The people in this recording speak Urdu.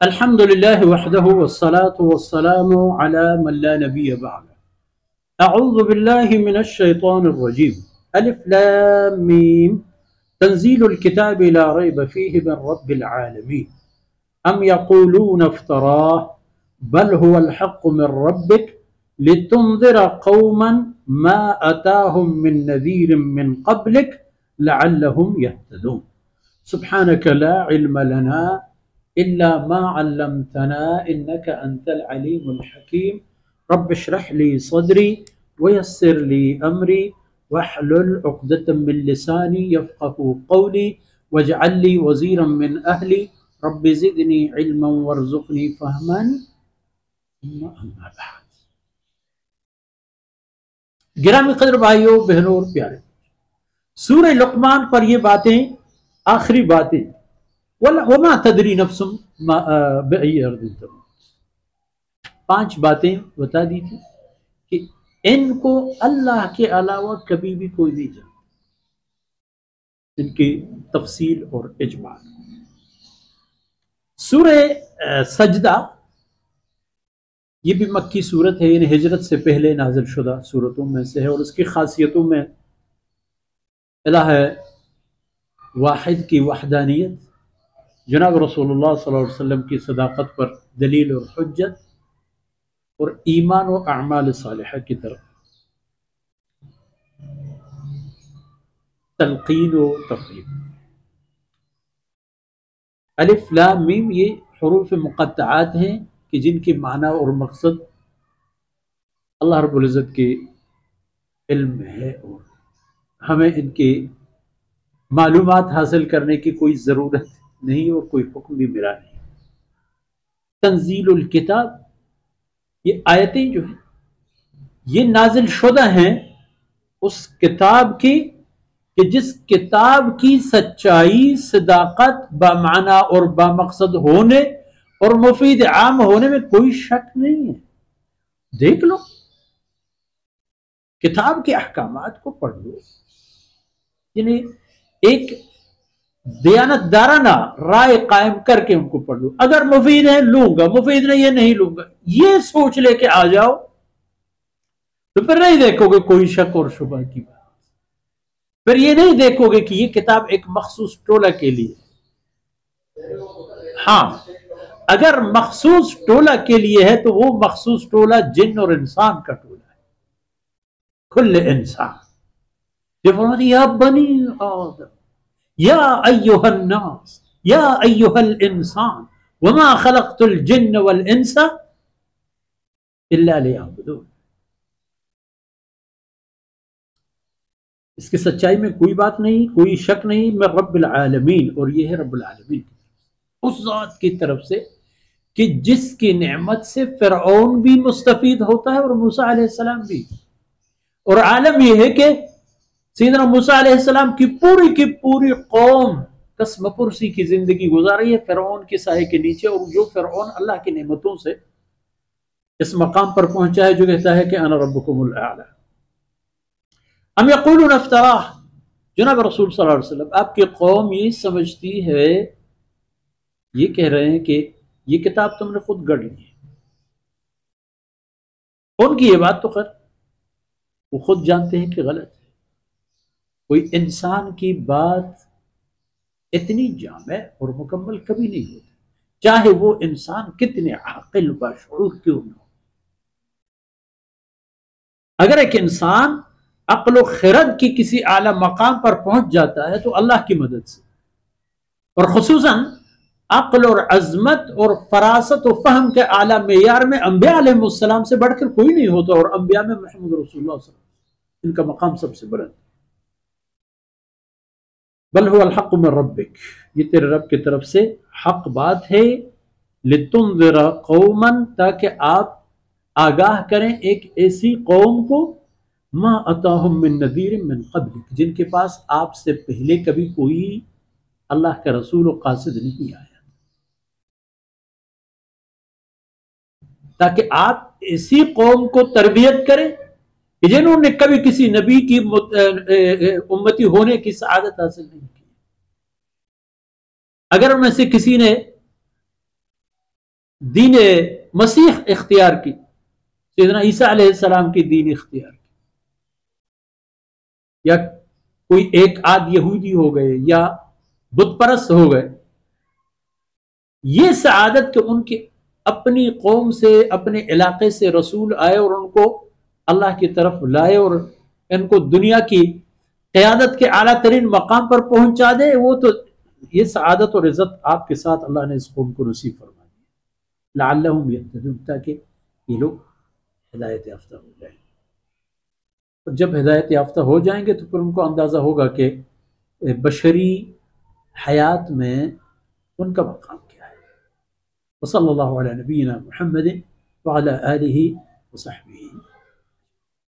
الحمد لله وحده والصلاة والسلام على من لا نبي بعده. أعوذ بالله من الشيطان الرجيم. ألف لام ميم. تنزيل الكتاب لا ريب فيه من رب العالمين. أم يقولون افتراه بل هو الحق من ربك لتنذر قوما ما أتاهم من نذير من قبلك لعلهم يهتدون. سبحانك لا علم لنا إلا ما علمتنا إنك أنت العليم الحكيم. رب اشرح لي صدري ويسر لي أمري واحلل عقدة من لساني يفقه قولي واجعل لي وزيرا من أهلي رب زدني علما وارزقني فهما. أما بعد، گرامی قدر بھائیوں بہنوں اور پیارے، سورہ لقمان پر یہ باتیں آخری باتیں وما تدری نفس بأي أرض تموت، 5 باتیں بتا دی تھی کہ ان کو اللہ کے علاوہ کبھی بھی کوئی نہیں جانتا، ان کی تفصیل اور اجمال۔ سورہ سجدہ یہ بھی مکی صورت ہے، یعنی ہجرت سے پہلے نازل شدہ صورتوں میں سے ہے، اور اس کی خاصیتوں میں الہ واحد کی وحدانیت، جناب رسول اللہ صلی اللہ علیہ وسلم کی صداقت پر دلیل اور حجت، اور ایمان و اعمال صالحہ کی طرف تلقین و ترغیب۔ الف لام میم یہ حروف مقطعات ہیں کہ جن کی معنی اور مقصد اللہ رب العزت کے علم میں ہے، اور ہمیں ان کی معلومات حاصل کرنے کی کوئی ضرورت نہیں اور کوئی حکم بھی ملا نہیں۔ تنزیل الکتاب، یہ آیتیں جو ہیں یہ نازل شدہ ہیں اس کتاب کی کہ جس کتاب کی سچائی، صداقت، بامعنی اور بامقصد ہونے اور مفید عام ہونے میں کوئی شک نہیں ہے۔ دیکھ لو، کتاب کے احکامات کو پڑھ لو، یعنی ایک دیانت دارانہ رائے قائم کر کے ان کو پڑھ لو، اگر مفید ہے لوں گا، مفید نہیں ہے نہیں لوں گا، یہ سوچ لے کے آ جاؤ تو پھر نہیں دیکھو گے کوئی شک اور شبہ کی بات، پھر یہ نہیں دیکھو گے کہ یہ کتاب ایک مخصوص ٹولہ کے لیے۔ ہاں، اگر مخصوص ٹولہ کے لیے ہے تو وہ مخصوص ٹولہ جن اور انسان کا ٹولہ ہے، کل انسان۔ یہ فرماتے یا بنی آدم یا ایہا الناس یا ایہا الانسان وما خلقت الجن والانس الا لیعبدون۔ اس کی سچائی میں کوئی بات نہیں، کوئی شک نہیں، میں رب العالمین، اور یہ ہے رب العالمین اس ذات کی طرف سے کہ جس کی نعمت سے فرعون بھی مستفید ہوتا ہے اور موسیٰ علیہ السلام بھی، اور عالم یہ ہے کہ سیدنا موسیٰ علیہ السلام کی پوری قوم قسم پرسی کی زندگی گزار رہی ہے فرعون کے سائے کے نیچے، اور جو فرعون اللہ کی نعمتوں سے اس مقام پر پہنچا ہے جو کہتا ہے کہ انا ربکم الاعلی۔ ام یقولون افتراہ، جناب رسول صلی اللہ علیہ وسلم آپ کی قوم یہ سمجھتی ہے، یہ کہہ رہے ہیں کہ یہ کتاب تم نے خود گڑھ لی ہے۔ ان کی یہ بات تو خیر وہ خود جانتے ہیں کہ غلط ہے، کوئی انسان کی بات اتنی جامع اور مکمل کبھی نہیں ہوتی، چاہے وہ انسان کتنے عاقل باشعور کیوں نہ ہو۔ اگر ایک انسان عقل و خرد کی کسی اعلی مقام پر پہنچ جاتا ہے تو اللہ کی مدد سے، اور خصوصاً عقل اور عظمت اور فراست و فہم کے اعلی معیار میں انبیاء علیہ السلام سے بڑھ کر کوئی نہیں ہوتا، اور انبیاء میں محمد رسول اللہ صلی اللہ علیہ وسلم ان کا مقام سب سے بلند۔ بل هو الحق من ربک، یہ تیرے رب کی طرف سے حق بات ہے، لتنذر قوما، تاکہ آپ آگاہ کریں ایک ایسی قوم کو، ما اتاہم من نذیر من قبلک، جن کے پاس آپ سے پہلے کبھی کوئی اللہ کا رسول و قاصد نہیں آیا، تاکہ آپ ایسی قوم کو تربیت کریں کہ جنہوں نے کبھی کسی نبی کی امتی ہونے کی سعادت حاصل نہیں کی۔ اگر ان میں سے کسی نے دین مسیح اختیار کی، سیدنا عیسیٰ علیہ السلام کی دین اختیار کی، یا کوئی ایک آدھ یہودی ہو گئے یا بت پرست ہو گئے، یہ سعادت کہ ان کی اپنی قوم سے اپنے علاقے سے رسول آئے اور ان کو اللہ کی طرف لائے اور ان کو دنیا کی قیادت کے اعلیٰ ترین مقام پر پہنچا دے، وہ تو یہ سعادت اور عزت آپ کے ساتھ اللہ نے اس قوم کو نصیب فرما دی، لعلہم یہتدون، تاکہ یہ لوگ ہدایت یافتہ ہو جائیں۔ اور جب ہدایت یافتہ ہو جائیں گے تو پھر ان کو اندازہ ہوگا کہ بشری حیات میں ان کا مقام کیا ہے۔ وصلی اللہ علی نبینا محمد وعلی آلہ وصحبہ۔